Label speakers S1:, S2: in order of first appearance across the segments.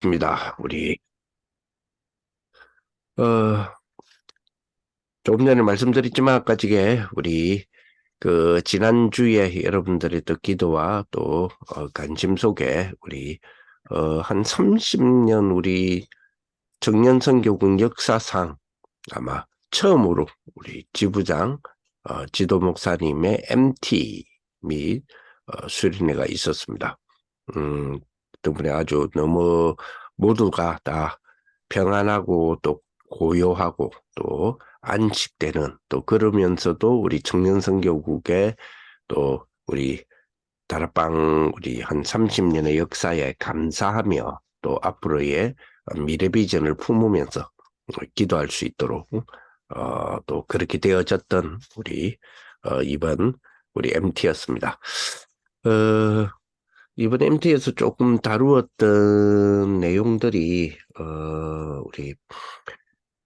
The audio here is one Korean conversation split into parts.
S1: 반갑습니다. 어, 조금 전에 말씀드렸지만, 아까지게, 지난주에 여러분들의 또 기도와 또, 관심 속에, 한 30년 청년선교국 역사상 아마 처음으로 우리 지부장, 지도 목사님의 MT 및, 수련회가 있었습니다. 덕분에 아주 너무 모두가 다 평안하고 또 고요하고 또 안식되는, 또 그러면서도 우리 청년선교국의 또 우리 한 30년의 역사에 감사하며 또 앞으로의 미래 비전을 품으면서 기도할 수 있도록 또 그렇게 되어졌던 이번 우리 MT였습니다. 이번 MT에서 조금 다루었던 내용들이 우리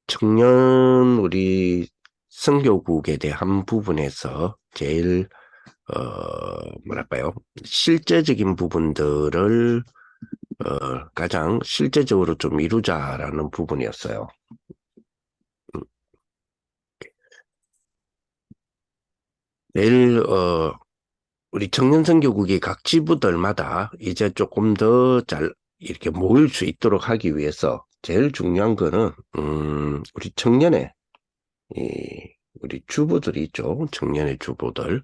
S1: 청년 선교국에 대한 부분에서 제일 뭐랄까요, 실제적인 부분들을 가장 실제적으로 좀 이루자라는 부분이었어요. 내일 우리 청년선교국이 각 지부들마다 이제 조금 더 잘 이렇게 모일 수 있도록 하기 위해서 제일 중요한 거는 우리 우리 주부들이 있죠. 청년의 주부들.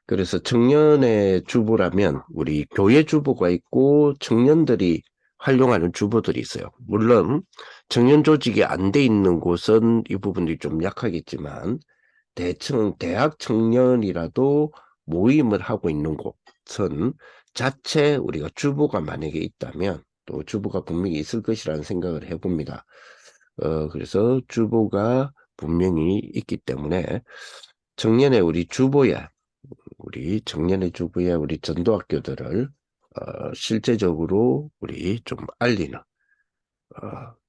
S1: 그래서 청년의 주부라면 우리 교회 주부가 있고 청년들이 활용하는 주부들이 있어요. 물론 청년 조직이 안 돼 있는 곳은 이 부분이 좀 약하겠지만 대학 청년이라도 모임을 하고 있는 곳은 자체 우리가 주부가 만약에 있다면 또 주부가 분명히 있을 것이라는 생각을 해봅니다. 그래서 주부가 분명히 있기 때문에 청년의 우리 전도학교들을 실제적으로 우리 좀 알리는,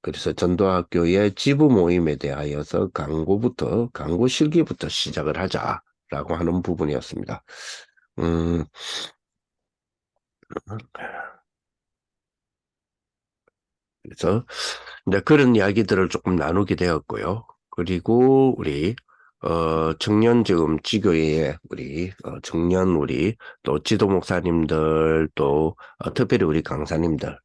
S1: 그래서 전도학교의 지부 모임에 대하여서 광고 실기부터 시작을 하자라고 하는 부분이었습니다. 음, 그래서 이제 그런 이야기들을 조금 나누게 되었고요. 그리고 청년 지금 지교회에 청년 또 지도 목사님들 또 특별히 우리 강사님들,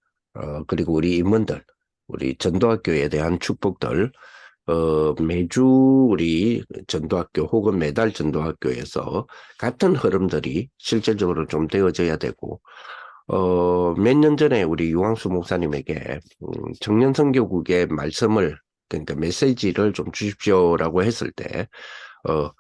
S1: 그리고 우리 임원들, 우리 전도학교에 대한 축복들, 매주 우리 전도학교 혹은 매달 전도학교에서 같은 흐름들이 실질적으로 좀 되어져야 되고, 몇 년 전에 우리 유광수 목사님에게 청년선교국의 그러니까 메시지를 좀 주십시오라고 했을 때, 어,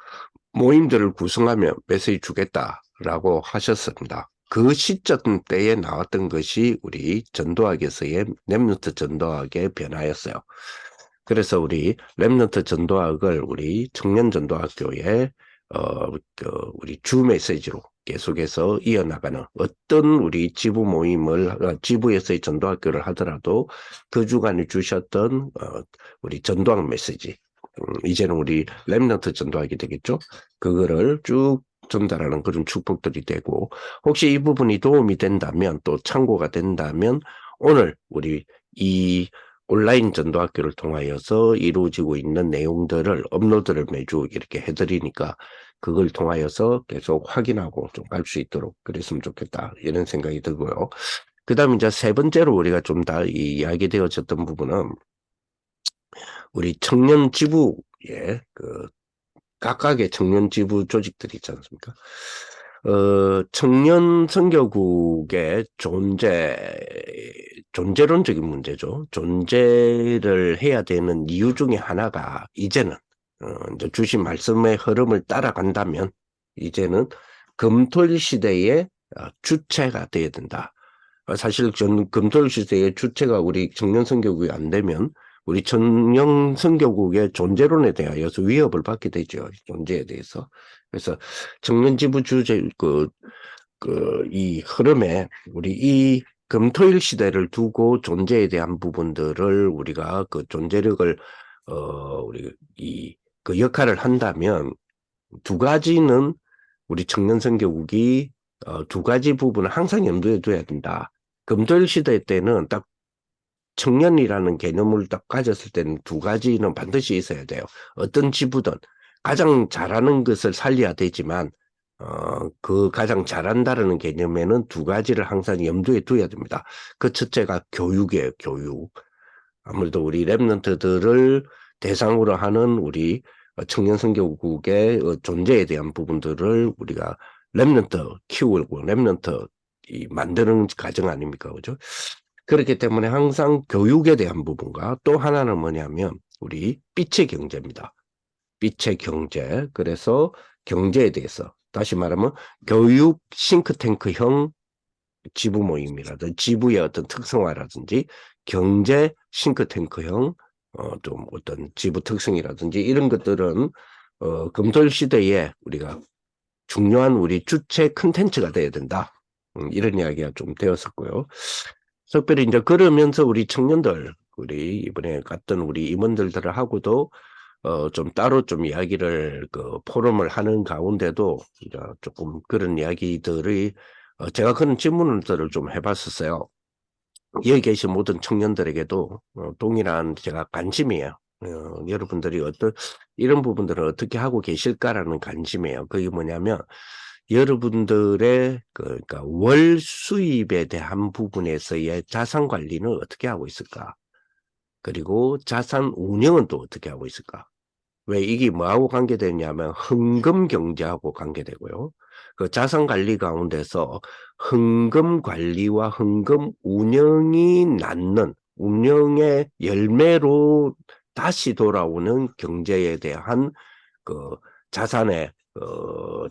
S1: 모임들을 구성하며 메시지 주겠다라고 하셨습니다. 그 시점 때에 나왔던 것이 우리 전도학에서의 렘넌트 전도학의 변화였어요. 그래서 우리 렘넌트 전도학을 우리 청년 전도학교에 우리 주 메시지로 계속해서 이어나가는, 어떤 우리 지부에서의 전도학교를 하더라도 그 주간에 주셨던 우리 전도학 메시지, 이제는 우리 렘넌트 전도학이 되겠죠. 그거를 쭉 전달하는 그런 축복들이 되고, 혹시 이 부분이 도움이 된다면, 또 참고가 된다면, 오늘 우리 이 온라인 전도학교를 통하여서 이루어지고 있는 내용들을 업로드를 매주 이렇게 해드리니까 그걸 통하여서 계속 확인하고 좀 갈 수 있도록 그랬으면 좋겠다, 이런 생각이 들고요. 그 다음에 이제 세 번째로 우리가 좀 더 이야기 되어졌던 부분은 우리 청년 지부의 각각의 청년 지부 조직들이 있지 않습니까? 청년 선교국의 존재론적인 문제죠. 존재를 해야 되는 이유 중에 하나가 이제는 이제 주신 말씀의 흐름을 따라간다면 이제는 금토일 시대의 주체가 되어야 된다. 사실 저는 금토일 시대의 주체가 우리 청년 선교국이 안 되면 우리 청년 선교국의 존재론에 대하여서 위협을 받게 되죠. 존재에 대해서. 그래서 청년 지부 주제 이 흐름에 우리 이 금토일 시대를 두고 존재에 대한 부분들을 우리가 그 존재력을 우리 그 역할을 한다면, 두 가지는 우리 청년 선교국이 두 가지 부분을 항상 염두에 둬야 된다. 금토일 시대 때는 딱 청년이라는 개념을 딱 가졌을 때는 두 가지는 반드시 있어야 돼요. 어떤 지부든 가장 잘하는 것을 살려야 되지만 그 가장 잘한다라는 개념에는 두 가지를 항상 염두에 둬야 됩니다. 그 첫째가 교육이에요, 교육. 아무래도 우리 랩런트들을 대상으로 하는 우리 청년 선교국의 존재에 대한 부분들을 우리가 랩런트 키우고 랩런트 만드는 과정 아닙니까? 그죠? 그렇기 때문에 항상 교육에 대한 부분과 또 하나는 뭐냐면 우리 빛의 경제입니다. 빛의 경제. 그래서 경제에 대해서 다시 말하면 교육 싱크탱크형 지부 모임이라든지 지부의 어떤 특성화라든지 경제 싱크탱크형 좀 어떤 지부 특성이라든지 이런 것들은 검토일 시대에 우리가 중요한 우리 주체 컨텐츠가 돼야 된다. 이런 이야기가 좀 되었었고요. 특별히 이제 그러면서 우리 청년들, 우리 이번에 갔던 우리 임원들하고도 좀 따로 좀 이야기를 그 포럼을 하는 가운데도 이제 조금 그런 이야기들이 제가 그런 질문들을 좀 해봤었어요. 여기 계신 모든 청년들에게도 동일한 제가 관심이에요. 여러분들이 이런 부분들을 어떻게 하고 계실까라는 관심이에요. 그게 뭐냐면 여러분들의 그러니까 월 수입에 대한 부분에서의 자산 관리는 어떻게 하고 있을까? 그리고 자산 운영은 또 어떻게 하고 있을까? 왜 이게 뭐하고 관계되냐면 헌금 경제하고 관계되고요. 그 자산 관리 가운데서 헌금 관리와 헌금 운영이 낳는 운영의 열매로 다시 돌아오는 경제에 대한 그 자산의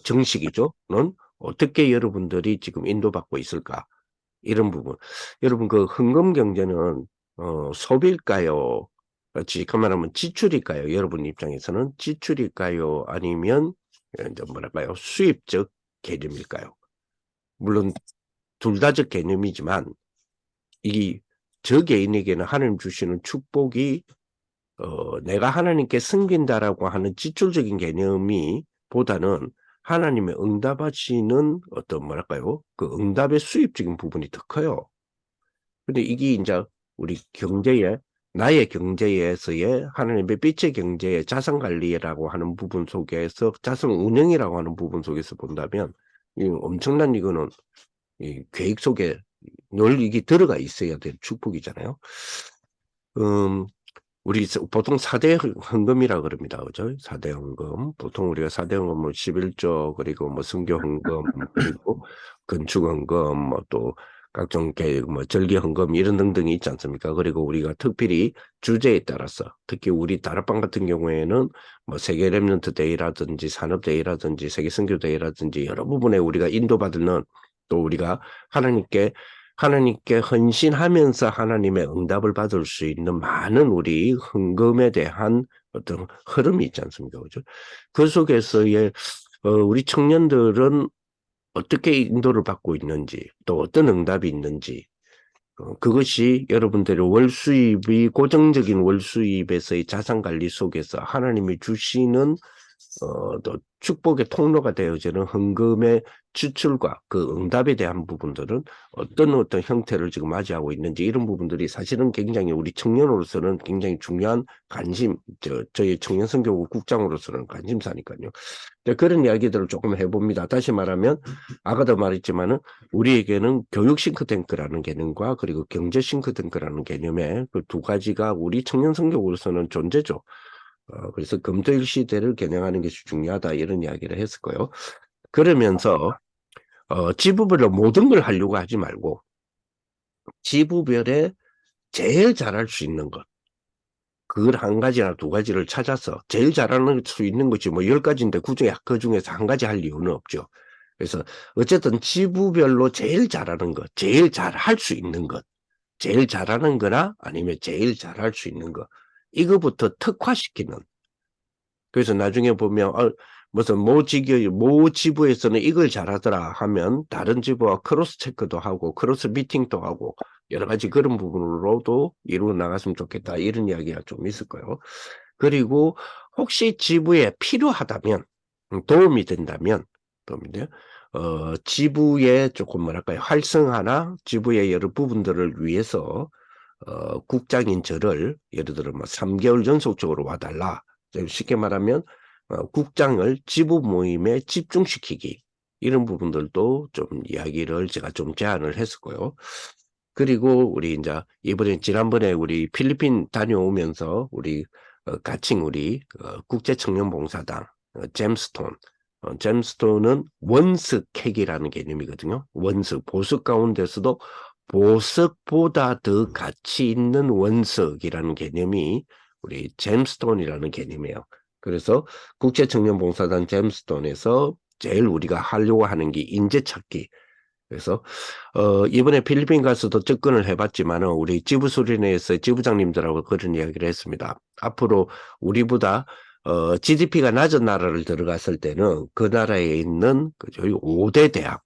S1: 정식이죠.는 어떻게 여러분들이 지금 인도받고 있을까? 이런 부분. 여러분 그 헌금 경제는 소비일까요? 지금 말하면 지출일까요? 여러분 입장에서는 지출일까요? 아니면 이제 뭐랄까요? 수입적 개념일까요? 물론 둘 다적 개념이지만 이 저 개인에게는 하나님 주시는 축복이 내가 하나님께 섬긴다라고 하는 지출적인 개념이 보다는 하나님의 응답하시는 어떤 뭐랄까요? 그 응답의 수입적인 부분이 더 커요. 근데 이게 이제 우리 경제에 나의 경제에서의 하나님의 빛의 경제의 자산 관리라고 하는 부분 속에서 자산 운영이라고 하는 부분 속에서 본다면 이 엄청난 이거는 이 계획 속에 늘 이게 들어가 있어야 될 축복이잖아요. 우리 보통 4대 헌금이라 그럽니다. 그죠? 4대 헌금. 보통 우리가 4대 헌금은 11조, 그리고 뭐 선교 헌금, 그리고 건축 헌금, 뭐 또 각종 뭐 절기 헌금 이런 등등이 있지 않습니까? 그리고 우리가 특별히 주제에 따라서 특히 우리 다락방 같은 경우에는 뭐 세계 랩런트 데이라든지 산업 데이라든지 세계 선교 데이라든지 여러 부분에 우리가 인도받는 또 우리가 하나님께 헌신하면서 하나님의 응답을 받을 수 있는 많은 우리 헌금에 대한 어떤 흐름이 있지 않습니까? 그죠? 그 속에서의 우리 청년들은 어떻게 인도를 받고 있는지, 또 어떤 응답이 있는지, 그것이 여러분들의 월 수입이 고정적인 월 수입에서의 자산 관리 속에서 하나님이 주시는 또 축복의 통로가 되어지는 헌금의 추출과 그 응답에 대한 부분들은 어떤 형태를 지금 맞이하고 있는지 이런 부분들이 사실은 굉장히 우리 청년으로서는 굉장히 중요한 관심, 저희 청년선교국 국장으로서는 관심사니까요. 그런 이야기들을 조금 해봅니다. 다시 말하면 아까도 말했지만은 우리에게는 교육 싱크탱크라는 개념과 그리고 경제 싱크탱크라는 개념의 그 두 가지가 우리 청년선교국으로서는 존재죠. 그래서 검토일 시대를 겨냥하는 것이 중요하다 이런 이야기를 했었고요. 그러면서 지부별로 모든 걸 하려고 하지 말고 지부별에 제일 잘할 수 있는 것 그걸 한 가지나 두 가지를 찾아서 제일 잘하는 수 있는 것이 뭐 10가지인데 그 중에서 한 가지 할 이유는 없죠. 그래서 어쨌든 지부별로 제일 잘하는 것, 제일 잘할 수 있는 것, 제일 잘하는 거나 아니면 제일 잘할 수 있는 것 이거부터 특화시키는 그래서 나중에 보면 무슨 모 지부에서는 이걸 잘하더라 하면 다른 지부와 크로스 체크도 하고 크로스 미팅도 하고 여러 가지 그런 부분으로도 이루어 나갔으면 좋겠다 이런 이야기가 좀 있을 거예요. 그리고 혹시 지부에 필요하다면 도움이 된다면 지부의 조금 뭐랄까요 활성화나 지부의 여러 부분들을 위해서 국장인 저를 예를 들어 뭐 3개월 연속적으로 와달라. 쉽게 말하면 국장을 지부 모임에 집중시키기. 이런 부분들도 좀 이야기를 제가 좀 제안을 했었고요. 그리고 우리 이제 이번에 지난번에 우리 필리핀 다녀오면서 우리 가칭 우리 국제청년봉사당 잼스톤 잼스톤은 원석핵이라는 개념이거든요. 원석 보석 가운데서도 보석보다 더 가치 있는 원석이라는 개념이 우리 잼스톤이라는 개념이에요. 그래서 국제청년봉사단 잼스톤에서 제일 우리가 하려고 하는 게 인재 찾기. 그래서 이번에 필리핀 가서도 접근을 해봤지만은 우리 지부 수련회에서 지부장님들하고 그런 이야기를 했습니다. 앞으로 우리보다 GDP가 낮은 나라를 들어갔을 때는 그 나라에 있는 저희 5대 대학,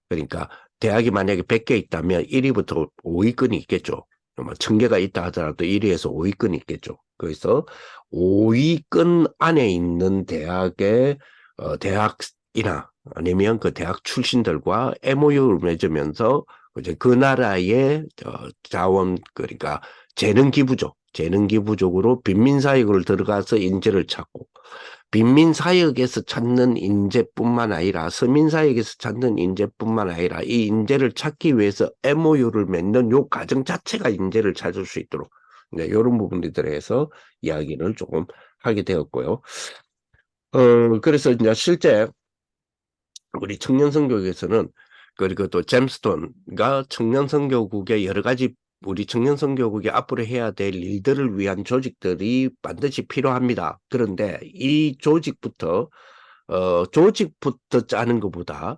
S1: 그러니까 대학이 만약에 100개 있다면 1위부터 5위권이 있겠죠. 뭐 1000개가 있다 하더라도 1위에서 5위권이 있겠죠. 그래서 5위권 안에 있는 대학의 대학이나 아니면 그 대학 출신들과 MOU를 맺으면서 이제 그 나라의 자원, 그러니까 재능 기부죠. 재능 기부적으로 빈민사역을 들어가서 인재를 찾고, 빈민사역에서 찾는 인재뿐만 아니라 서민사역에서 찾는 인재뿐만 아니라 이 인재를 찾기 위해서 MOU를 맺는 요 과정 자체가 인재를 찾을 수 있도록, 네, 이런 부분들에 대해서 이야기를 조금 하게 되었고요. 그래서 이제 실제 우리 청년선교국에서는, 그리고 또 잼스톤과 청년선교국의 여러 가지 우리 청년선교국이 앞으로 해야 될 일들을 위한 조직들이 반드시 필요합니다. 그런데 이 조직부터 짜는 것보다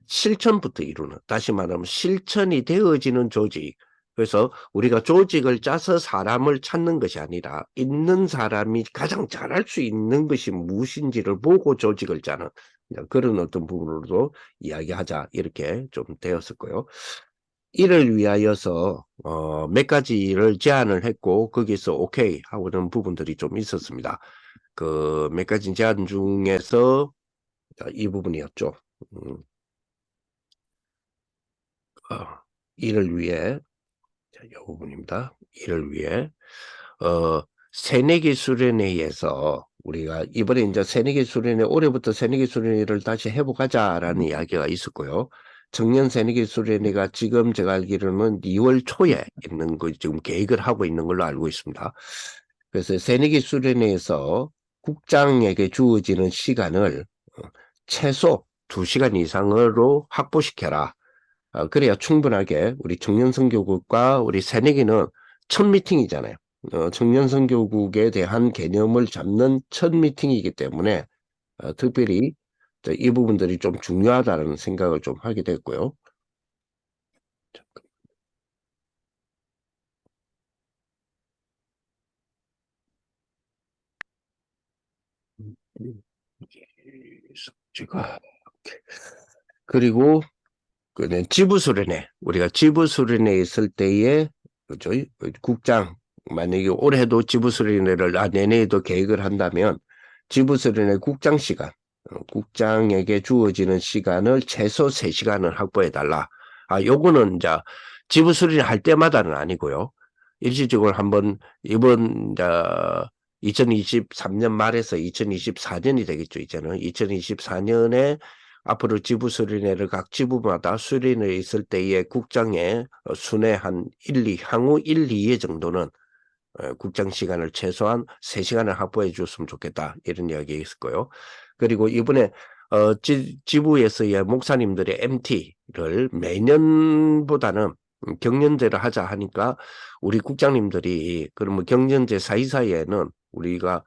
S1: 실천부터 이루는, 다시 말하면 실천이 되어지는 조직. 그래서 우리가 조직을 짜서 사람을 찾는 것이 아니라 있는 사람이 가장 잘할 수 있는 것이 무엇인지를 보고 조직을 짜는 그런 어떤 부분으로도 이야기하자, 이렇게 좀 되었었고요. 이를 위하여서 몇 가지를 제안을 했고 거기서 오케이 하고는 부분들이 좀 있었습니다. 그 몇 가지 제안 중에서 이 부분이었죠. 이를 위해, 자, 이 부분입니다. 이를 위해 새내기 수련회에서 우리가 이번에 이제 새내기 수련회, 올해부터 새내기 수련회를 다시 해보자라는 이야기가 있었고요. 청년 새내기 수련회가 지금 제가 알기로는 2월 초에 있는 거 지금 계획을 하고 있는 걸로 알고 있습니다. 그래서 새내기 수련회에서 국장에게 주어지는 시간을 최소 2시간 이상으로 확보시켜라. 그래야 충분하게 우리 청년선교국과 우리 새내기는 첫 미팅이잖아요. 청년선교국에 대한 개념을 잡는 첫 미팅이기 때문에 특별히 이 부분들이 좀 중요하다는 생각을 좀 하게 됐고요. 제가 그리고 지부수련회, 우리가 지부수련회 있을 때에 그죠? 국장, 만약에 올해도 지부수련회를 내년에도 계획을 한다면 지부수련회 국장 시간, 국장에게 주어지는 시간을 최소 3시간을 확보해 달라. 요거는 이제 지부수련회 할 때마다는 아니고요. 일시적으로 한번 이번 이제 2023년 말에서 2024년이 되겠죠. 이제는 2024년에 앞으로 지부 수련회를 각 지부마다 수련회 있을 때에 국장의 순회 한 1, 2, 향후 1, 2회 정도는 국장 시간을 최소한 3시간을 확보해 줬으면 좋겠다. 이런 이야기 있었고요. 그리고 이번에 지부에서의 목사님들의 MT를 매년보다는 경년제를 하자 하니까 우리 국장님들이 그러면 경년제 사이사이에는 우리가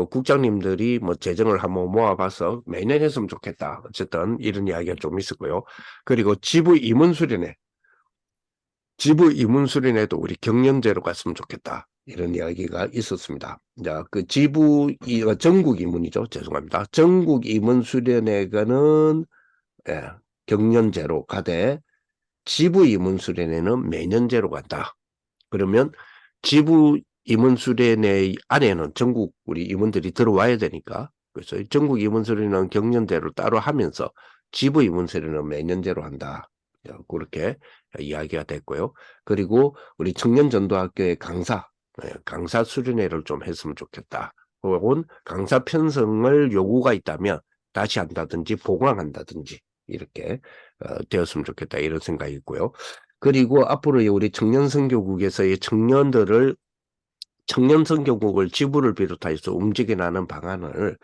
S1: 국장님들이 뭐 재정을 한번 모아봐서 매년 했으면 좋겠다. 어쨌든 이런 이야기가 좀 있었고요. 그리고 지부 이문수련회도 우리 경년제로 갔으면 좋겠다. 이런 이야기가 있었습니다. 자, 그 전국 이문이죠. 죄송합니다. 전국 이문수련회는 예, 경년제로 가되 지부 이문수련회는 매년제로 간다. 그러면 지부 임원수련회 안에는 전국 우리 임원들이 들어와야 되니까, 그래서 전국 임원수련회는 경년대로 따로 하면서 지부 임원수련회는 매년제로 한다. 그렇게 이야기가 됐고요. 그리고 우리 청년전도학교의 강사 수련회를 좀 했으면 좋겠다. 혹은 강사 편성을 요구가 있다면 다시 한다든지 보강한다든지 이렇게 되었으면 좋겠다 이런 생각이 있고요. 그리고 앞으로 우리 청년선교국에서의 청년선교국을 지부를 비롯해서 움직여나가는 방안을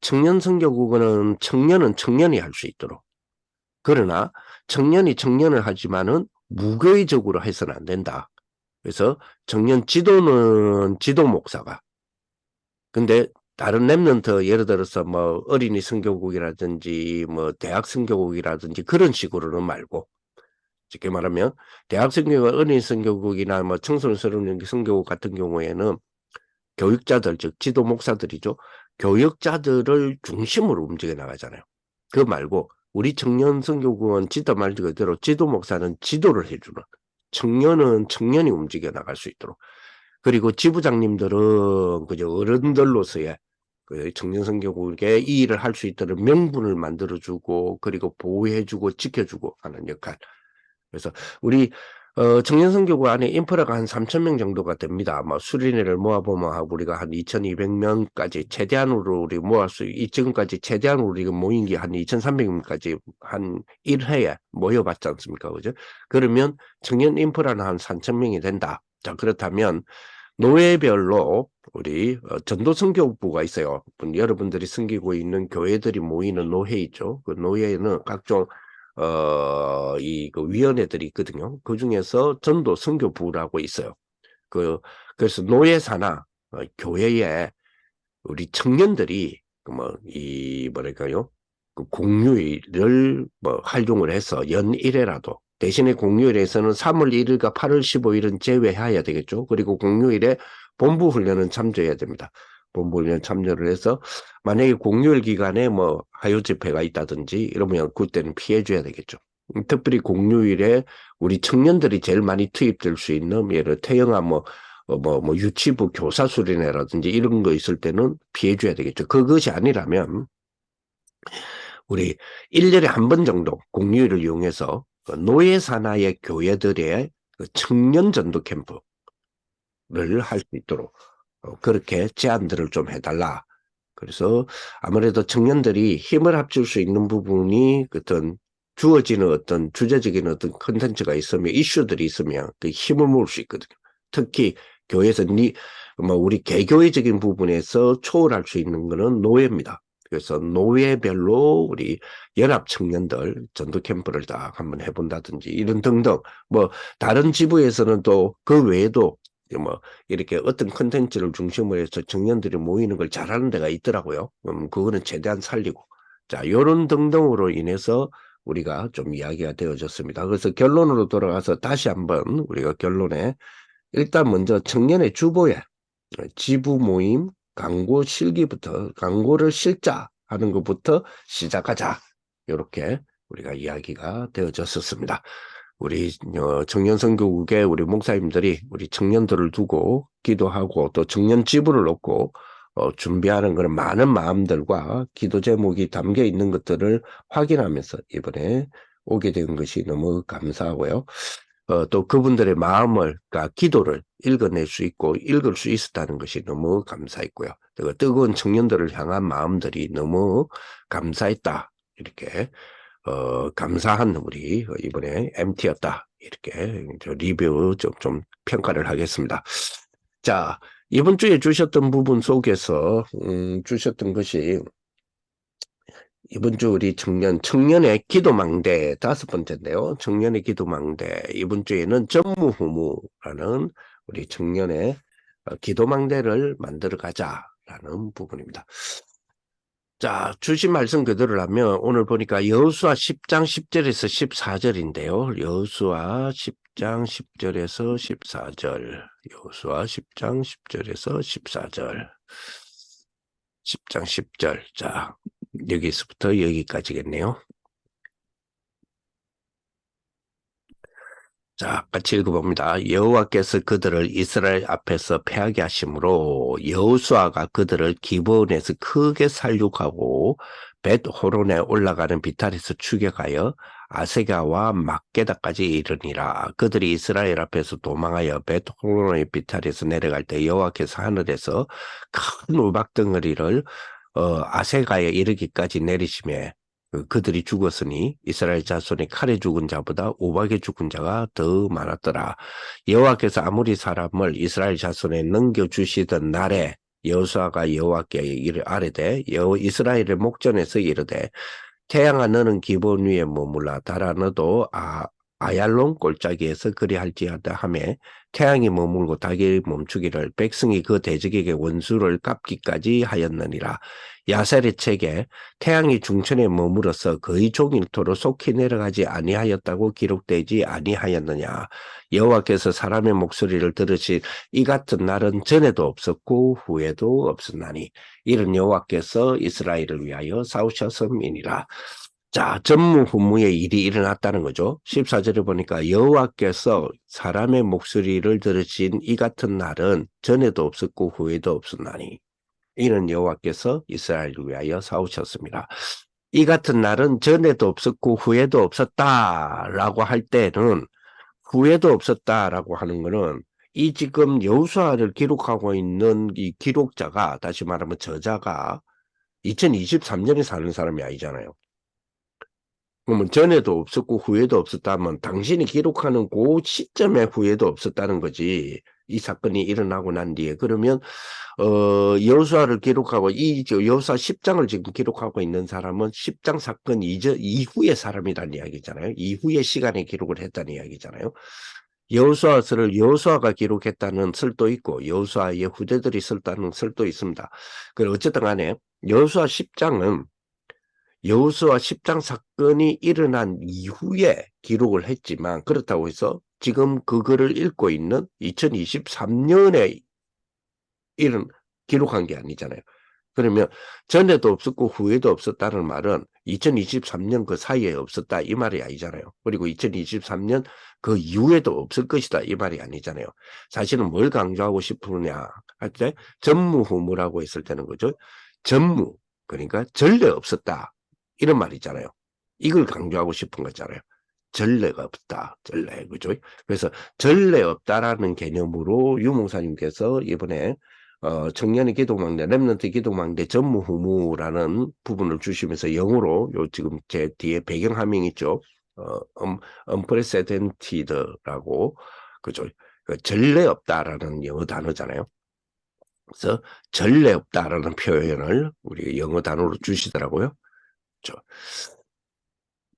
S1: 청년선교국은 청년이 할 수 있도록, 그러나 청년이 청년을 하지만은 무교의적으로 해서는 안 된다. 그래서 청년 지도는 지도 목사가, 근데 다른 랩런트 예를 들어서 뭐 어린이 선교국이라든지 뭐 대학 선교국이라든지 그런 식으로는 말고, 쉽게 말하면 대학 선교국, 어린이 선교국이나 뭐 청소년 선교국 같은 경우에는 교육자들, 즉 지도 목사들이죠. 교육자들을 중심으로 움직여 나가잖아요. 그거 말고 우리 청년 선교국은 지도 말 그대로 지도 목사는 지도를 해주는, 청년은 청년이 움직여 나갈 수 있도록, 그리고 지부장님들은 그저 어른들로서의 그 청년 선교국에 이 일을 할 수 있도록 명분을 만들어주고 그리고 보호해주고 지켜주고 하는 역할. 그래서 우리 청년선교구 안에 인프라가 한 3,000명 정도가 됩니다. 뭐 수련회를 모아보면 우리가 한 2,200명까지 최대한으로 우리 모을 지금까지 최대한으로 우리가 모인 게 한 2,300명까지 한 1회에 모여봤지 않습니까? 그죠? 그러면 청년 인프라는 한 3,000명이 된다. 자, 그렇다면 노예별로 우리 전도선교부가 있어요. 여러분들이 섬기고 있는 교회들이 모이는 노회 있죠. 그 노예는 각종 그 위원회들이 있거든요. 그 중에서 전도 선교부라고 있어요. 그래서 노예사나 교회에 우리 청년들이 뭐랄까요? 그 공휴일을 활용을 해서 연일회라도, 대신에 공휴일에서는 3월 1일과 8월 15일은 제외해야 되겠죠. 그리고 공휴일에 본부 훈련은 참조해야 됩니다. 본부 훈련 참여를 해서 만약에 공휴일 기간에 뭐 하요 집회가 있다든지 이러면 그때는 피해줘야 되겠죠. 특별히 공휴일에 우리 청년들이 제일 많이 투입될 수 있는, 예를 태영아 유치부 교사 수련회라든지 이런 거 있을 때는 피해줘야 되겠죠. 그것이 아니라면 우리 1년에 한 번 정도 공휴일을 이용해서 노예 산하의 교회들의 청년 전도 캠프를 할 수 있도록 그렇게 제안들을 좀 해달라. 그래서 아무래도 청년들이 힘을 합칠 수 있는 부분이 주어지는 어떤 주제적인 어떤 컨텐츠가 있으면, 이슈들이 있으면 그 힘을 모을 수 있거든요. 특히 교회에서 우리 개교회적인 부분에서 초월할 수 있는 거는 노예입니다. 그래서 노예별로 우리 연합 청년들 전도 캠프를 딱 한번 해본다든지 이런 등등, 다른 지부에서는 또 그 외에도 이렇게 어떤 컨텐츠를 중심으로 해서 청년들이 모이는 걸 잘하는 데가 있더라고요. 그거는 최대한 살리고. 자, 요런 등등으로 인해서 우리가 좀 이야기가 되어졌습니다. 그래서 결론으로 돌아가서 다시 한번 우리가 결론에, 일단 먼저 청년의 주보에 지부 모임, 광고 실기부터, 광고를 실자 하는 것부터 시작하자. 이렇게 우리가 이야기가 되어졌었습니다. 우리 청년선교국의 우리 목사님들이 우리 청년들을 두고 기도하고 또 청년 지부를 놓고 준비하는 그런 많은 마음들과 기도 제목이 담겨 있는 것들을 확인하면서 이번에 오게 된 것이 너무 감사하고요. 또 그분들의 마음을, 그러니까 기도를 읽어낼 수 있고 읽을 수 있었다는 것이 너무 감사했고요. 뜨거운 청년들을 향한 마음들이 너무 감사했다. 이렇게 감사한 우리 이번에 MT였다. 이렇게 리뷰 좀 평가를 하겠습니다. 자, 이번 주에 주셨던 부분 속에서 주셨던 것이, 이번 주 우리 청년의 기도망대 5번째인데요. 청년의 기도망대. 이번 주에는 전무후무라는 우리 청년의 기도망대를 만들어 가자라는 부분입니다. 자, 주신 말씀 그대로라면 오늘 보니까 여호수아 10장 10절에서 14절인데요. 여호수아 10장 10절에서 14절. 여호수아 10장 10절에서 14절. 10장 10절. 자, 여기서부터 여기까지겠네요. 자, 같이 읽어봅니다. 여호와께서 그들을 이스라엘 앞에서 패하게 하심으로 여호수아가 그들을 기브온에서 크게 살육하고 벳호론에 올라가는 비탈에서 추격하여 아세가와 막게다까지 이르니라. 그들이 이스라엘 앞에서 도망하여 벳호로의 비탈에서 내려갈 때 여호와께서 하늘에서 큰 우박 덩어리를 아세가에 이르기까지 내리시매 그들이 죽었으니 이스라엘 자손이 칼에 죽은 자보다 우박에 죽은 자가 더 많았더라. 여호와께서 아무리 사람을 이스라엘 자손에 넘겨주시던 날에 여호수아가 여호와께 아뢰되 이스라엘의 목전에서 이르되 태양아 너는 기본 위에 머물라 달아 너도 아얄론 골짜기에서 그리할지어다 하며 태양이 머물고 닭이 멈추기를 백성이 그 대적에게 원수를 갚기까지 하였느니라. 야셀의 책에 태양이 중천에 머물어서 거의 종일토록 속히 내려가지 아니하였다고 기록되지 아니하였느냐. 여호와께서 사람의 목소리를 들으신 이 같은 날은 전에도 없었고 후에도 없었나니 이는 여호와께서 이스라엘을 위하여 싸우셨음이니라. 자, 전무후무의 일이 일어났다는 거죠. 14절에 보니까 여호와께서 사람의 목소리를 들으신 이 같은 날은 전에도 없었고 후에도 없었나니 이는 여호와께서 이스라엘을 위하여 싸우셨습니다. 이 같은 날은 전에도 없었고 후에도 없었다라고 할 때는 후에도 없었다라고 하는 거는 이 지금 여호수아를 기록하고 있는 이 기록자가 다시 말하면 저자가 2023년에 사는 사람이 아니잖아요. 그러면 전에도 없었고 후에도 없었다면 당신이 기록하는 그 시점에 후에도 없었다는 거지. 이 사건이 일어나고 난 뒤에. 그러면 여호수아를 기록하고 이 여호수아 10장을 지금 기록하고 있는 사람은 10장 사건 이후의 사람이라는 이야기잖아요. 이후의 시간에 기록을 했다는 이야기잖아요. 여호수아서를 여호수아가 기록했다는 설도 있고 여호수아의 후대들이 썼다는 설도 있습니다. 그리고 어쨌든 간에 여호수아 10장은 여호수아 10장 사건이 일어난 이후에 기록을 했지만 그렇다고 해서 지금 그거를 읽고 있는 2023년에 기록한 게 아니잖아요. 그러면 전에도 없었고 후에도 없었다는 말은 2023년 그 사이에 없었다 이 말이 아니잖아요. 그리고 2023년 그 이후에도 없을 것이다 이 말이 아니잖아요. 사실은 뭘 강조하고 싶으냐 할 때 전무후무라고 했을 때는 거죠. 전무 그러니까 전례 없었다 이런 말이잖아요. 이걸 강조하고 싶은 거잖아요. 전례가 없다. 전례 그죠? 그래서 전례 없다라는 개념으로 유목사님께서 이번에 청년의 기도망대, 렘넌트 기도망대 전무후무라는 부분을 주시면서 영어로 요 지금 제 뒤에 배경화면 있죠. unprecedented라고 그죠? 전례 없다라는 영어 단어잖아요. 그래서 전례 없다라는 표현을 우리 영어 단어로 주시더라고요. 그렇죠?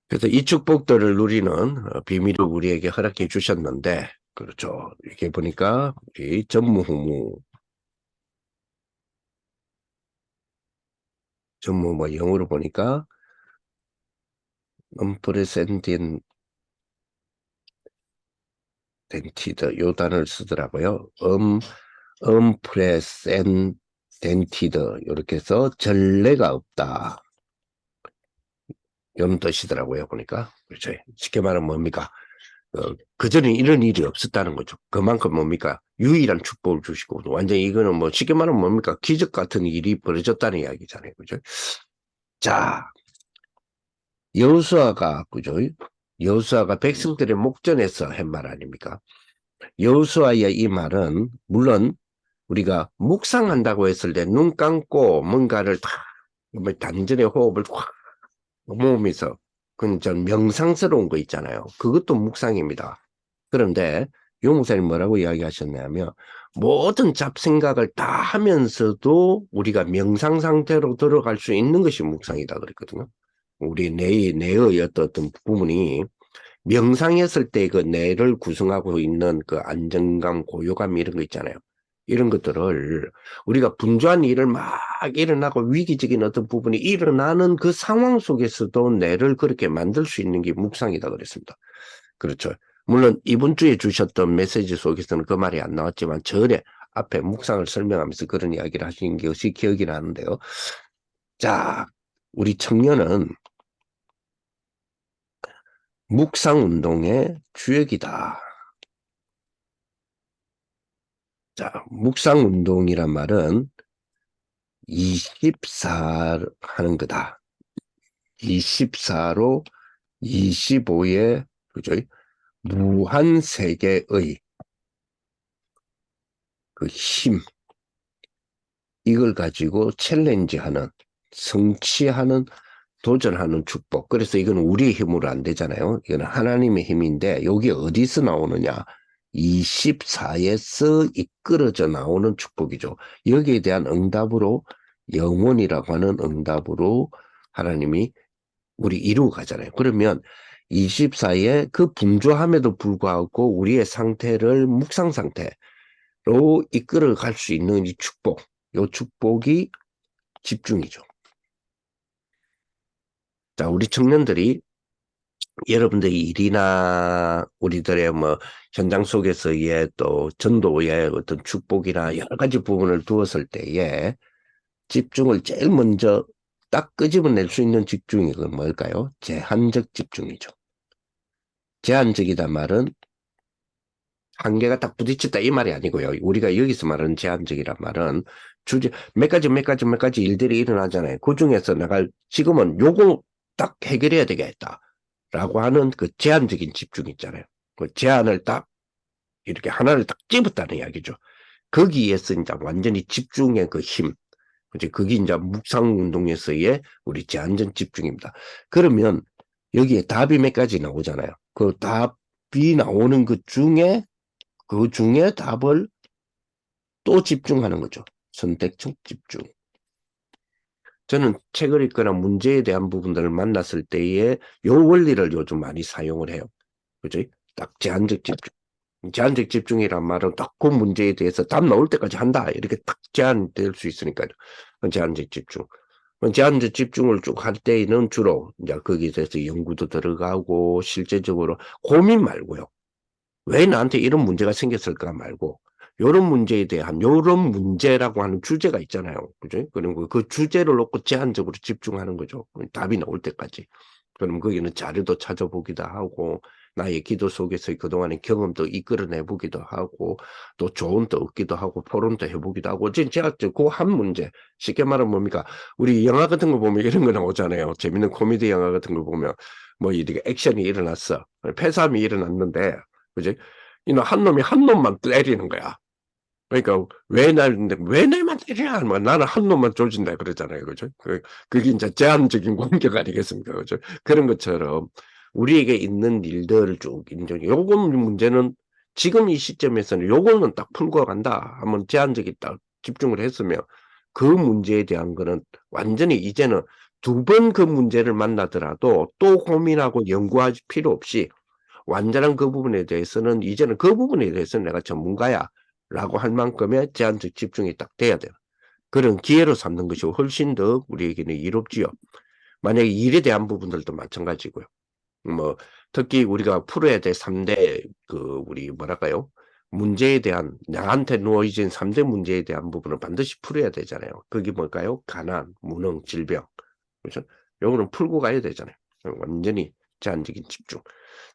S1: 그래서 이 축복들을 누리는 비밀을 우리에게 허락해 주셨는데, 그렇죠. 이렇게 보니까 우리 전무 뭐 영어로 보니까 unprecedented 요 단어를 쓰더라고요. unprecedented 이렇게 해서 전례가 없다. 이런 뜻이더라고요. 보니까 그렇죠. 쉽게 말하면 뭡니까? 그전에 이런 일이 없었다는 거죠. 그만큼 뭡니까? 유일한 축복을 주시고, 완전히 이거는 뭐 쉽게 말하면 뭡니까? 기적 같은 일이 벌어졌다는 이야기잖아요. 그죠? 자, 여호수아가, 그죠? 여호수아가 백성들의 목전에서 한 말 아닙니까? 여호수아의 이 말은, 물론 우리가 묵상한다고 했을 때 눈 감고 뭔가를 다, 단전의 호흡을 확 모으면서, 그건 좀 명상스러운 거 있잖아요. 그것도 묵상입니다. 그런데 용 목사님 뭐라고 이야기하셨냐면 모든 잡생각을 다 하면서도 우리가 명상 상태로 들어갈 수 있는 것이 묵상이다 그랬거든요. 우리 뇌의 어떤 부분이 명상했을 때 그 뇌를 구성하고 있는 그 안정감, 고요감 이런 거 있잖아요. 이런 것들을 우리가 분주한 일을 막 일어나고 위기적인 어떤 부분이 일어나는 그 상황 속에서도 뇌를 그렇게 만들 수 있는 게 묵상이다 그랬습니다. 그렇죠. 물론 이번 주에 주셨던 메시지 속에서는 그 말이 안 나왔지만 전에 앞에 묵상을 설명하면서 그런 이야기를 하신 것이 기억이 나는데요. 자, 우리 청년은 묵상 운동의 주역이다. 자, 묵상 운동이란 말은 24 하는 거다. 24로 25의, 그죠? 무한 세계의 그 힘, 이걸 가지고 챌린지하는, 성취하는, 도전하는 축복. 그래서 이건 우리의 힘으로 안 되잖아요. 이건 하나님의 힘인데, 여기 어디서 나오느냐? 24에서 이끌어져 나오는 축복이죠. 여기에 대한 응답으로, 영원이라고 하는 응답으로 하나님이 우리 이루어 가잖아요. 그러면 24에 그 분주함에도 불구하고 우리의 상태를 묵상 상태로 이끌어 갈 수 있는 이 축복, 이 축복이 집중이죠. 자, 우리 청년들이 여러분들의 일이나 우리들의 뭐 현장 속에서의 또 전도의 어떤 축복이나 여러 가지 부분을 두었을 때에 집중을 제일 먼저 딱 끄집어낼 수 있는 집중이 그 뭘까요? 제한적 집중이죠. 제한적이다 말은 한계가 딱 부딪혔다 이 말이 아니고요. 우리가 여기서 말하는 제한적이란 말은 주제 몇 가지 일들이 일어나잖아요. 그 중에서 내가 지금은 요거 딱 해결해야 되겠다라고 하는 그 제한적인 집중 있잖아요. 그 제한을 딱 이렇게 하나를 딱 집었다는 이야기죠. 거기에서 이제 완전히 집중의 그 힘, 이제 그게 이제 묵상 운동에서의 우리 제한적 집중입니다. 그러면 여기에 답이 몇 가지 나오잖아요. 그 답이 나오는 그 중에 답을 또 집중하는 거죠. 선택적 집중. 저는 책을 읽거나 문제에 대한 부분들을 만났을 때에 요 원리를 요즘 많이 사용을 해요. 그죠? 딱 제한적 집중. 제한적 집중이란 말은 딱 그 문제에 대해서 답 나올 때까지 한다. 이렇게 딱 제한될 수 있으니까요. 제한적 집중. 제한적 집중을 쭉 할 때에는 주로 이제 거기에 대해서 연구도 들어가고 실제적으로 고민 말고요. 왜 나한테 이런 문제가 생겼을까 말고 요런 문제에 대한 요런 문제라고 하는 주제가 있잖아요. 그죠? 그리고 그 주제를 놓고 제한적으로 집중하는 거죠. 답이 나올 때까지. 그럼 거기는 자료도 찾아보기도 하고 나의 기도 속에서 그동안의 경험도 이끌어내 보기도 하고 또 조언도 얻기도 하고 포럼도 해보기도 하고 진짜 그 한 문제 쉽게 말하면 뭡니까? 우리 영화 같은 거 보면 이런 거 나오잖아요. 재밌는 코미디 영화 같은 거 보면 뭐 이렇게 액션이 일어났어. 패싸움이 일어났는데 그지? 이놈 한 놈이 한 놈만 때리는 거야. 그러니까 왜 날만 때리냐? 뭐 나는 한 놈만 조진다 그러잖아요, 그죠? 그게 이제 제한적인 공격 아니겠습니까, 그죠? 그런 것처럼 우리에게 있는 일들을 쭉 인정. 요건 문제는 지금 이 시점에서는 요거는 딱 풀고 간다. 하면 제한적이 딱 집중을 했으면 그 문제에 대한 거는 완전히 이제는 두 번 그 문제를 만나더라도 또 고민하고 연구할 필요 없이 완전한 그 부분에 대해서는 이제는 그 부분에 대해서는 내가 전문가야 라고 할 만큼의 제한적 집중이 딱 돼야 돼요. 그런 기회로 삼는 것이 훨씬 더 우리에게는 이롭지요. 만약에 일에 대한 부분들도 마찬가지고요. 뭐 특히 우리가 풀어야 될 3대 그 우리 뭐랄까요? 문제에 대한 나한테 놓여진 3대 문제에 대한 부분을 반드시 풀어야 되잖아요. 그게 뭘까요? 가난, 무능, 질병. 그렇죠? 요거는 풀고 가야 되잖아요. 완전히 제한적인 집중.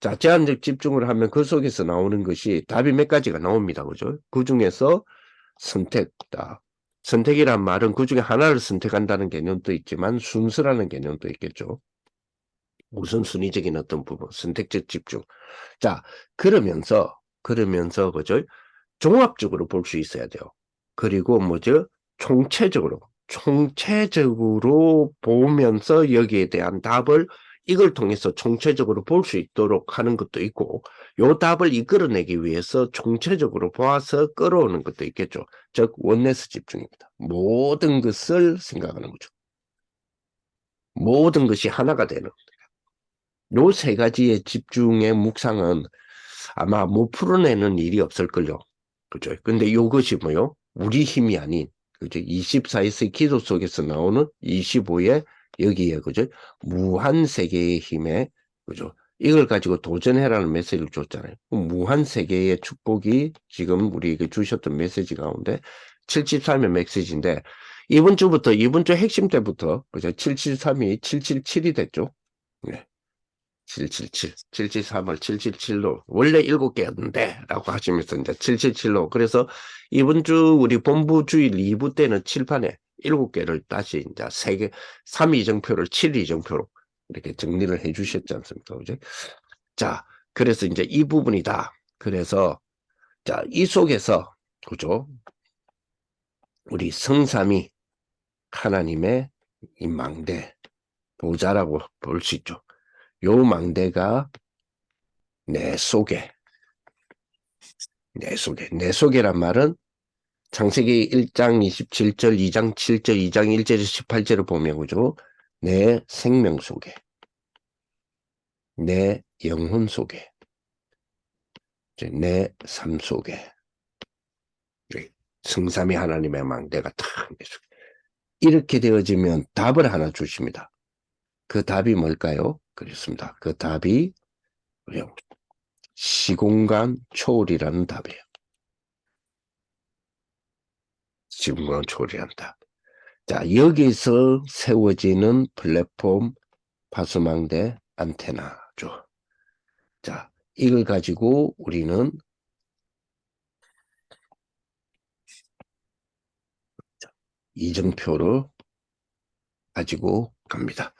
S1: 자, 제한적 집중을 하면 그 속에서 나오는 것이 답이 몇 가지가 나옵니다. 그죠? 그 중에서 선택다. 선택이란 말은 그 중에 하나를 선택한다는 개념도 있지만 순서라는 개념도 있겠죠. 우선순위적인 어떤 부분, 선택적 집중. 자, 그러면서, 그죠? 종합적으로 볼 수 있어야 돼요. 그리고 뭐죠? 총체적으로 보면서 여기에 대한 답을 이걸 통해서 총체적으로 볼 수 있도록 하는 것도 있고, 요 답을 이끌어내기 위해서 총체적으로 보아서 끌어오는 것도 있겠죠. 즉, 원네스 집중입니다. 모든 것을 생각하는 거죠. 모든 것이 하나가 되는. 요 세 가지의 집중의 묵상은 아마 못 풀어내는 일이 없을걸요. 그죠? 근데 이것이 뭐요? 우리 힘이 아닌, 그죠? 24에서의 기도 속에서 나오는 25의 여기에, 그죠? 무한 세계의 힘에, 그죠? 이걸 가지고 도전해라는 메시지를 줬잖아요. 무한 세계의 축복이 지금 우리에게 주셨던 메시지 가운데 73의 메시지인데, 이번 주 핵심 때부터, 그죠? 773이 777이 됐죠? 네. 777, 773을 777로, 원래 7개였는데, 라고 하시면서 이제 777로. 그래서 이번 주 우리 본부 주일 2부 때는 칠판에 7개를 다시 이제 3개, 3 이정표를 7 이정표로. 이렇게 정리를 해 주셨지 않습니까? 그죠? 자, 그래서 이제 이 부분이다. 그래서, 자, 이 속에서, 그죠? 우리 성삼이 하나님의 이 망대, 보좌라고 볼 수 있죠. 요 망대가 내 속에, 내 속에란 말은 창세기 1장 27절, 2장 7절, 2장 1절에서 18절을 보면, 그죠? 내 생명 속에, 내 영혼 속에, 내 삶 속에, 성삼위 하나님의 망대가 탁 이렇게 되어지면 답을 하나 주십니다. 그 답이 뭘까요? 그렇습니다. 그 답이 시공간 초월이라는 답이에요. 시공간 초월이라는 답. 자, 여기서 세워지는 플랫폼, 파수망대, 안테나죠. 자, 이걸 가지고 우리는 이정표를 가지고 갑니다.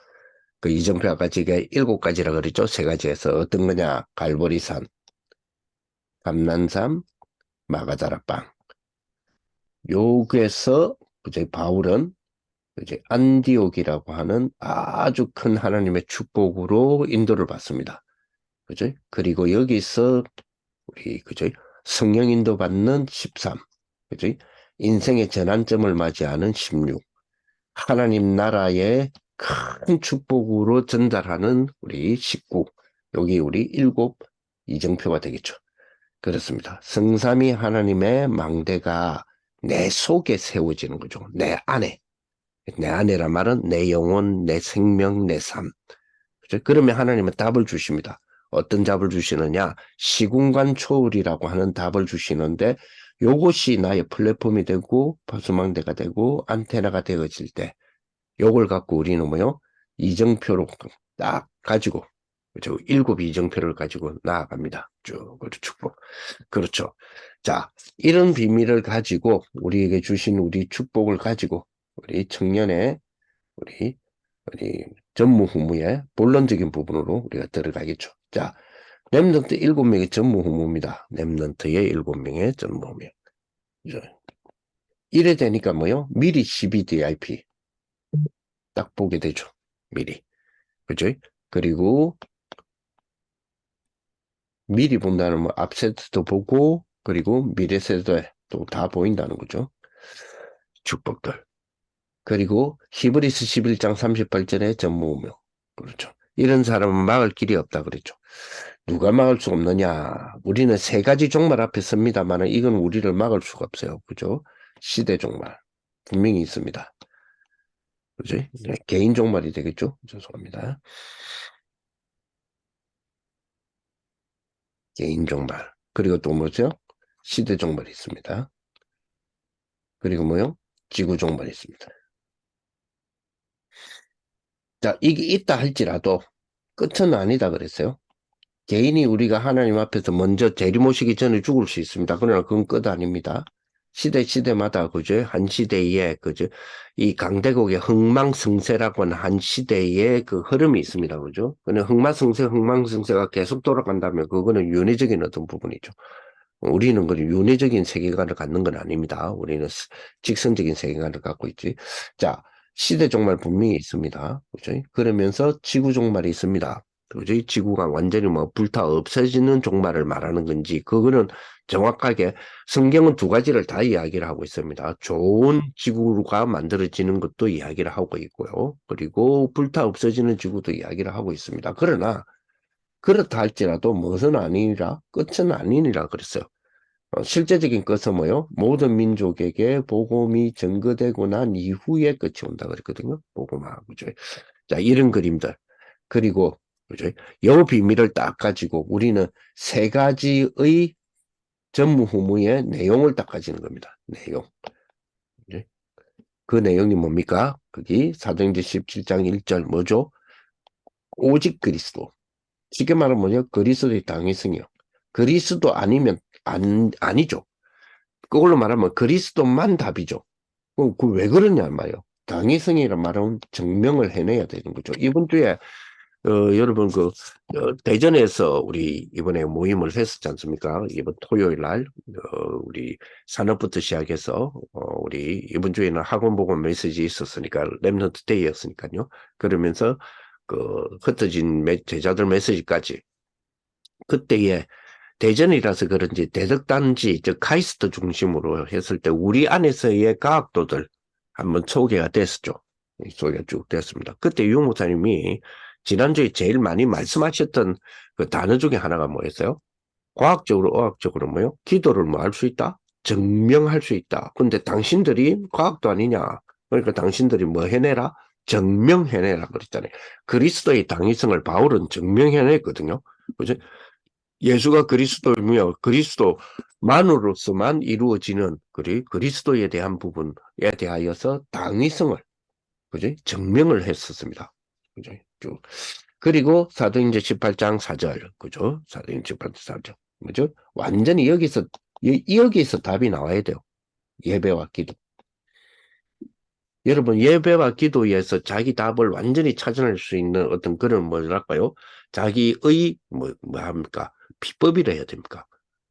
S1: 그 이정표 아까 제가 7가지라 그랬죠. 3가지에서 어떤 거냐? 갈보리산, 감난산, 마가다라빵. 여기에서 이제 바울은 이제 안디옥이라고 하는 아주 큰 하나님의 축복으로 인도를 받습니다. 그죠? 그리고 여기서 우리 그죠? 성령 인도 받는 13. 그죠? 인생의 전환점을 맞이하는 16. 하나님 나라의 큰 축복으로 전달하는 우리 19. 여기 우리 7 이정표가 되겠죠. 그렇습니다. 성삼위 하나님의 망대가 내 속에 세워지는 거죠. 내 안에. 내 안에란 말은 내 영혼, 내 생명, 내 삶. 그렇죠? 그러면 하나님은 답을 주십니다. 어떤 답을 주시느냐? 시공간 초월이라고 하는 답을 주시는데 요것이 나의 플랫폼이 되고 파수망대가 되고 안테나가 되어질 때 요걸 갖고 우리는 뭐요? 이정표로 딱 가지고 그렇죠? 7 이정표를 가지고 나아갑니다. 쭉 축복. 그렇죠. 자, 이런 비밀을 가지고 우리에게 주신 우리 축복을 가지고 우리 청년의 우리 전무후무의 본론적인 부분으로 우리가 들어가겠죠. 자, 렘넌트 7명의 전무후무입니다. 렘넌트의 7명의 전무후무. 이래 되니까 뭐요? 미리 CBDIP 딱 보게 되죠. 미리. 그죠? 그리고 미리 본다는 뭐 앞세트도 보고 그리고 미래 세대 또 다 보인다는 거죠. 축복들. 그리고 히브리스 11장 38절의 전무후무. 그렇죠. 이런 사람은 막을 길이 없다 그랬죠. 누가 막을 수 없느냐? 우리는 3가지 종말 앞에 섭니다만 이건 우리를 막을 수가 없어요. 그죠? 시대 종말. 분명히 있습니다. 그죠? 네, 개인 종말이 되겠죠? 죄송합니다. 개인 종말. 그리고 또 뭐죠? 시대 종말이 있습니다. 그리고 뭐요? 지구 종말이 있습니다. 자, 이게 있다 할지라도 끝은 아니다 그랬어요. 개인이 우리가 하나님 앞에서 먼저 재림오시기 전에 죽을 수 있습니다. 그러나 그건 끝 아닙니다. 시대마다 그죠? 한 시대에 그죠? 이 강대국의 흥망성쇠라고 하는 한 시대의 그 흐름이 있습니다. 그죠? 근데 흥망성쇠가 계속 돌아간다면 그거는 윤회적인 어떤 부분이죠. 우리는 그 윤회적인 세계관을 갖는 건 아닙니다. 우리는 직선적인 세계관을 갖고 있지. 자, 시대 종말 분명히 있습니다. 그죠? 그러면서 지구 종말이 있습니다. 그죠? 지구가 완전히 뭐 불타 없어지는 종말을 말하는 건지, 그거는 정확하게 성경은 2가지를 다 이야기를 하고 있습니다. 좋은 지구가 만들어지는 것도 이야기를 하고 있고요. 그리고 불타 없어지는 지구도 이야기를 하고 있습니다. 그러나, 그렇다 할지라도 무엇은 아니니라, 끝은 아니니라 그랬어요. 실제적인 끝은 뭐요? 모든 민족에게 복음이 전거되고 난 이후에 끝이 온다 그랬거든요. 복음화, 그죠? 자, 이런 그림들. 그리고, 그죠? 요 비밀을 딱 가지고 우리는 3가지의 전무후무의 내용을 딱 가지는 겁니다. 내용. 그죠? 그 내용이 뭡니까? 거기 사도행전 17장 1절 뭐죠? 오직 그리스도. 쉽게 말하면 뭐죠? 그리스도의 당위성이요. 그리스도 아니면 아니죠. 그걸로 말하면 그리스도만 답이죠. 그 왜 그러냐 말이에요. 당위성이란 말은 증명을 해내야 되는 거죠. 이번 주에 여러분, 대전에서 우리 이번에 모임을 했었지 않습니까? 이번 토요일 날, 우리 산업부터 시작해서, 우리 이번 주에는 학원 보고 메시지 있었으니까, 랩넌트 데이였으니까요. 그러면서, 흩어진 제자들 메시지까지, 그때에 대전이라서 그런지 대덕단지, 즉, 카이스트 중심으로 했을 때, 우리 안에서의 과학도들 한번 소개가 됐었죠. 소개가 쭉 됐습니다. 그때 유 목사님이 지난주에 제일 많이 말씀하셨던 그 단어 중에 하나가 뭐였어요? 과학적으로, 의학적으로 뭐요? 기도를 뭐 할 수 있다? 증명할 수 있다. 근데 당신들이 과학도 아니냐? 그러니까 당신들이 뭐 해내라? 증명해내라 그랬잖아요. 그리스도의 당위성을 바울은 증명해냈거든요. 그죠? 예수가 그리스도이며 그리스도만으로서만 이루어지는 그리스도에 대한 부분에 대하여서 당위성을 그죠? 증명을 했었습니다. 그죠? 쭉. 그리고 사도행전 18장 4절 그죠? 사도행전 18장 4절 그죠? 완전히 여기서 답이 나와야 돼요. 예배와 기도. 여러분 예배와 기도에서 자기 답을 완전히 찾아낼 수 있는 어떤 그런 뭐랄까요? 자기의 뭐 합니까? 비법이라 해야 됩니까?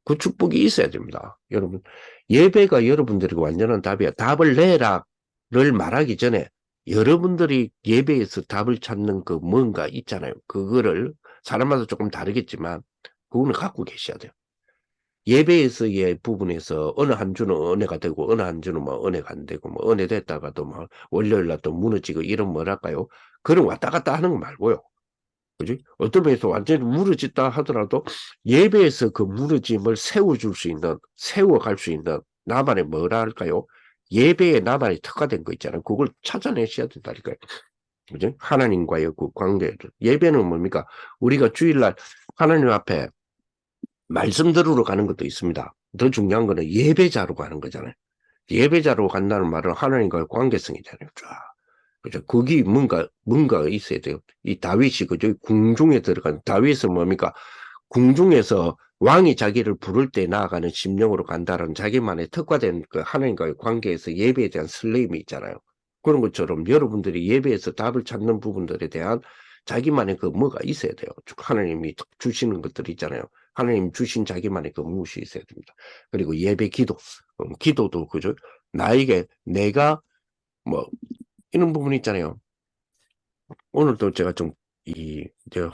S1: 그 축복이 있어야 됩니다. 여러분 예배가 여러분들에게 완전한 답이야. 답을 내라를 말하기 전에 여러분들이 예배에서 답을 찾는 그 뭔가 있잖아요. 그거를 사람마다 조금 다르겠지만 그거는 갖고 계셔야 돼요. 예배에서의 부분에서 어느 한 주는 은혜가 되고 어느 한 주는 뭐 은혜가 안 되고 뭐 은혜 됐다가도 뭐 월요일 날 또 무너지고 이런 뭐랄까요? 그런 왔다 갔다 하는 거 말고요. 그지? 어떤 면에서 완전히 무너졌다 하더라도 예배에서 그 무너짐을 세워줄 수 있는 세워갈 수 있는 나만의 뭐라 할까요? 예배에 나만의 특화된 거 있잖아요. 그걸 찾아내셔야 된다니까요. 그지? 하나님과의 그 관계를. 예배는 뭡니까? 우리가 주일날 하나님 앞에 말씀 들으러 가는 것도 있습니다. 더 중요한 거는 예배자로 가는 거잖아요. 예배자로 간다는 말은 하나님과의 관계성이잖아요. 쫙. 그죠? 거기 뭔가 있어야 돼요. 이 다윗이 그죠? 궁중에 들어간 다윗은 뭡니까? 궁중에서 왕이 자기를 부를 때 나아가는 심령으로 간다는 자기만의 특화된 그 하나님과의 관계에서 예배에 대한 설렘이 있잖아요. 그런 것처럼 여러분들이 예배에서 답을 찾는 부분들에 대한 자기만의 그 뭐가 있어야 돼요. 하나님이 주시는 것들이 있잖아요. 하나님 주신 자기만의 그 무엇이 있어야 됩니다. 그리고 예배 기도, 기도도 그죠? 나에게 내가 뭐 이런 부분이 있잖아요. 오늘도 제가 제가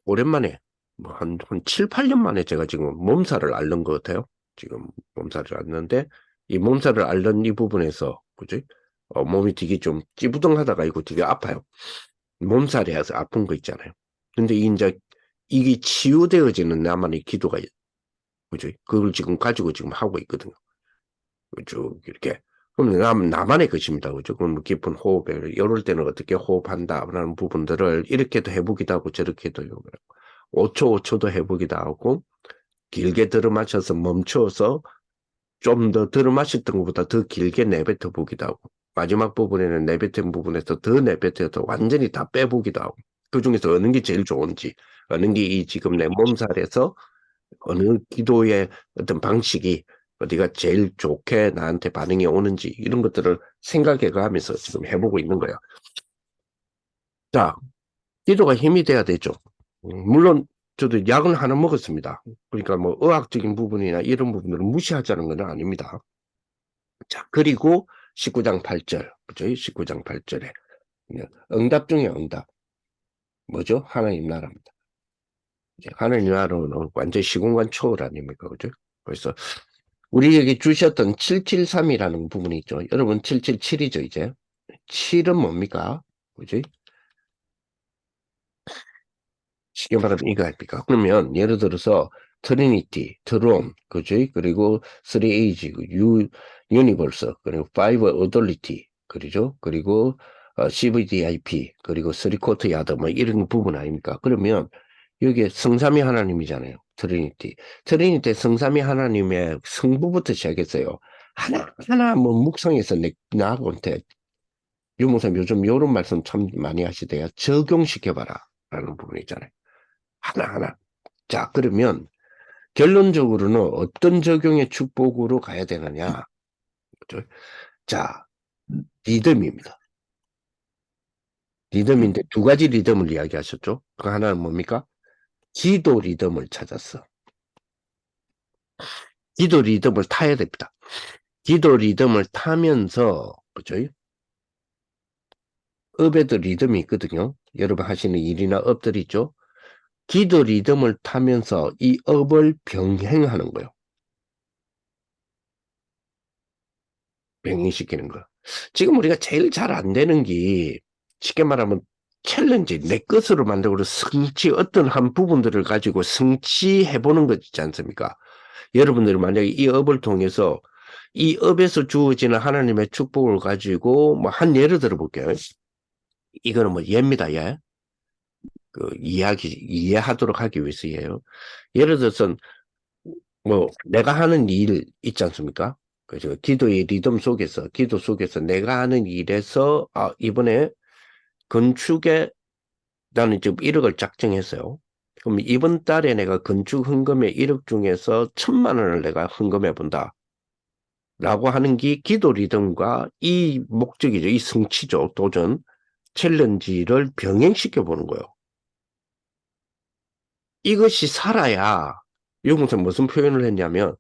S1: 오랜만에, 한 7, 8년 만에 제가 지금 몸살을 앓는 것 같아요. 지금 몸살을 앓는데, 이 몸살을 앓는 이 부분에서, 그지? 몸이 되게 좀 찌부둥하다가 이거 되게 아파요. 몸살이 해서 아픈 거 있잖아요. 근데 이제 이게 치유되어지는 나만의 기도가, 그지? 그걸 지금 가지고 지금 하고 있거든요. 쭉 이렇게. 그럼 나만의 것입니다. 그죠? 그럼 깊은 호흡에, 이럴 때는 어떻게 호흡한다, 라는 부분들을 이렇게도 해보기도 하고 저렇게도 해보기도 하고, 5초, 5초도 해보기도 하고, 길게 들어마셔서 멈춰서 좀 더 들어마셨던 것보다 더 길게 내뱉어 보기도 하고, 마지막 부분에는 내뱉은 부분에서 더 내뱉어서 완전히 다 빼보기도 하고, 그 중에서 어느 게 제일 좋은지, 어느 게 이 지금 내 몸살에서 어느 기도의 어떤 방식이 어디가 제일 좋게 나한테 반응이 오는지 이런 것들을 생각해 가면서 지금 해보고 있는 거야. 자, 기도가 힘이 돼야 되죠. 물론 저도 약은 하나 먹었습니다. 그러니까 뭐 의학적인 부분이나 이런 부분들을 무시하자는 건 아닙니다. 자, 그리고 19장 8절, 그죠? 19장 8절에 응답 중에 응답. 뭐죠? 하나님 나라입니다. 하나님 나라는 완전 시공간 초월 아닙니까? 그죠? 그래서 우리에게 주셨던 773이라는 부분이 있죠. 여러분 777이죠, 이제. 7은 뭡니까? 그지? 쉽게 말하면 이거 아닙니까? 그러면 예를 들어서 트리니티, 트론, 그지? 그리고 3에이지, 유니버스, 그리고 5 어덜리티, 그러죠? 그리고 CVDIP, 그리고 3쿼터 야드, 뭐 이런 부분 아닙니까? 그러면 여기에 성삼위 하나님이잖아요. 트리니티. 트리니티 성삼위 하나님의 성부부터 시작했어요. 하나하나 뭐 묵상해서 나하고한테 유목사님 요즘 이런 말씀 참 많이 하시대요. 적용시켜봐라 라는 부분이 있잖아요. 하나하나. 자, 그러면 결론적으로는 어떤 적용의 축복으로 가야 되느냐. 그죠? 자, 믿음입니다. 리듬인데 두 가지 리듬을 이야기하셨죠. 그 하나는 뭡니까? 기도 리듬을 찾았어. 기도 리듬을 타야 됩니다. 기도 리듬을 타면서, 그죠? 업에도 리듬이 있거든요. 여러분 하시는 일이나 업들 있죠. 기도 리듬을 타면서 이 업을 병행하는 거예요. 병행시키는 거. 지금 우리가 제일 잘 안 되는 게 쉽게 말하면 챌린지, 내 것으로 만들고 성취, 어떤 한 부분들을 가지고 성취해보는 것 있지 않습니까? 여러분들이 만약에 이 업을 통해서 이 업에서 주어지는 하나님의 축복을 가지고 뭐 한 예를 들어 볼게요. 이거는 뭐 예입니다. 예. 그 이해하도록 하기 위해서예요. 예를 들어서 뭐 내가 하는 일 있지 않습니까? 그죠? 기도의 리듬 속에서 기도 속에서 내가 하는 일에서 이번에 건축에 나는 지금 1억을 작정했어요. 그럼 이번 달에 내가 건축 헌금의 1억 중에서 1,000만 원을 내가 헌금해 본다. 라고 하는 게 기도 리듬과 이 목적이죠. 이 성취죠. 도전, 챌린지를 병행시켜 보는 거예요. 이것이 살아야, 여기서 무슨 표현을 했냐면,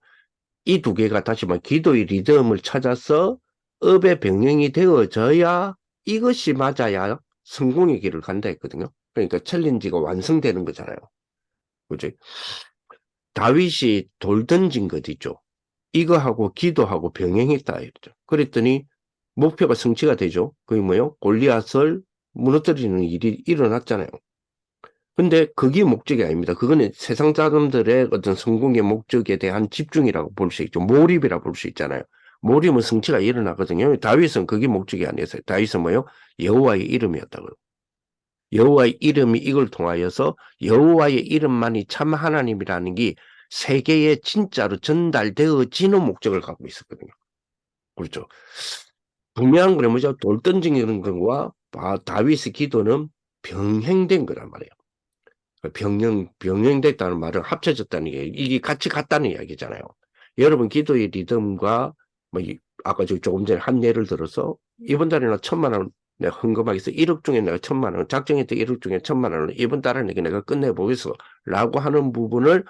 S1: 이 두 개가 다시 말해 기도의 리듬을 찾아서 업의 병행이 되어져야 이것이 맞아야 성공의 길을 간다 했거든요. 그러니까 챌린지가 완성되는 거잖아요. 그지? 다윗이 돌 던진 것 있죠. 이거하고 기도하고 병행했다 이랬죠. 그랬더니 목표가 성취가 되죠. 그게 뭐예요? 골리앗을 무너뜨리는 일이 일어났잖아요. 근데 그게 목적이 아닙니다. 그거는 세상 사람들의 어떤 성공의 목적에 대한 집중이라고 볼 수 있죠. 몰입이라고 볼 수 있잖아요. 몰입은 성취가 일어나거든요. 다윗은 그게 목적이 아니었어요. 다윗은 뭐예요? 여호와의 이름이었다고요. 여호와의 이름이 이걸 통하여서 여호와의 이름만이 참 하나님이라는 게 세계에 진짜로 전달되어지는 목적을 갖고 있었거든요. 그렇죠. 분명한 건 뭐죠? 돌 던지는 것과 다윗의 기도는 병행된 거란 말이에요. 병행됐다는 말은 합쳐졌다는 게 이게 같이 갔다는 이야기잖아요. 여러분 기도의 리듬과 뭐 아까 조금 전에 한 예를 들어서 이번 달에나 1,000만 원 내가 헌금하기 위해서 1억 중에 내가 1,000만 원 작정했던 1억 중에 1,000만 원을 이번 달에 내가 끝내보겠어 라고 하는 부분을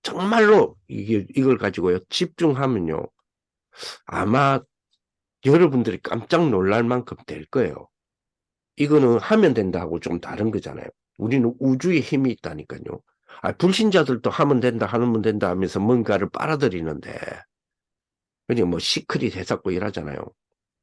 S1: 정말로 이걸 가지고요 집중하면요 아마 여러분들이 깜짝 놀랄 만큼 될 거예요. 이거는 하면 된다고 좀 다른 거잖아요. 우리는 우주의 힘이 있다니까요. 불신자들도 하면 된다, 하면 된다 하면서 뭔가를 빨아들이는데, 그냥 뭐 시크릿 해석고 일하잖아요.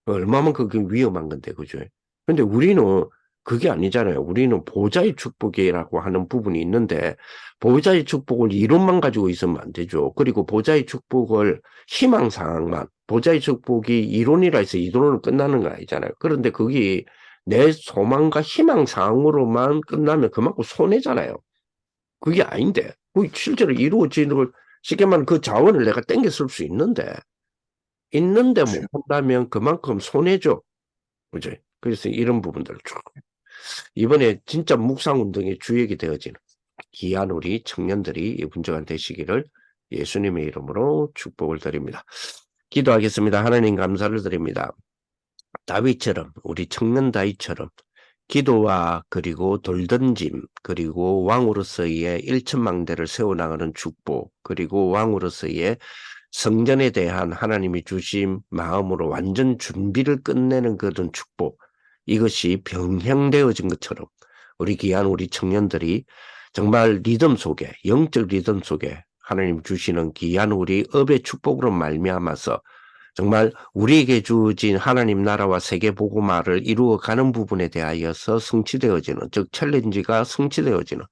S1: 얼마만 그게 위험한 건데, 그죠? 근데 우리는 그게 아니잖아요. 우리는 보좌의 축복이라고 하는 부분이 있는데, 보좌의 축복을 이론만 가지고 있으면 안 되죠. 그리고 보좌의 축복을 희망사항만, 보좌의 축복이 이론이라 해서 이론으로 끝나는 건 아니잖아요. 그런데 그게 내 소망과 희망사항으로만 끝나면 그만큼 손해잖아요. 그게 아닌데, 그게 실제로 이루어지는 걸 쉽게 말하면 그 자원을 내가 땡겨 쓸 수 있는데 못 한다면 그만큼 손해죠. 그죠? 그래서 이런 부분들 쭉. 이번에 진짜 묵상운동의 주역이 되어지는 귀한 우리 청년들이 이 분주한 되시기를 예수님의 이름으로 축복을 드립니다. 기도하겠습니다. 하나님 감사를 드립니다. 다윗처럼 우리 청년 다윗처럼 기도와 그리고 돌던짐 그리고 왕으로서의 일천망대를 세워나가는 축복 그리고 왕으로서의 성전에 대한 하나님이 주신 마음으로 완전 준비를 끝내는 그런 축복 이것이 병행되어진 것처럼 우리 귀한 우리 청년들이 정말 리듬 속에 영적 리듬 속에 하나님 주시는 귀한 우리 업의 축복으로 말미암아서 정말 우리에게 주어진 하나님 나라와 세계 복음화를 이루어가는 부분에 대하여서 성취되어지는 즉 챌린지가 성취되어지는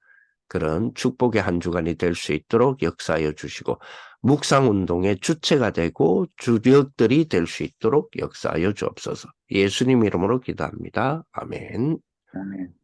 S1: 그런 축복의 한 주간이 될 수 있도록 역사하여 주시고 묵상운동의 주체가 되고 주력들이 될 수 있도록 역사하여 주옵소서. 예수님 이름으로 기도합니다. 아멘.
S2: 아멘.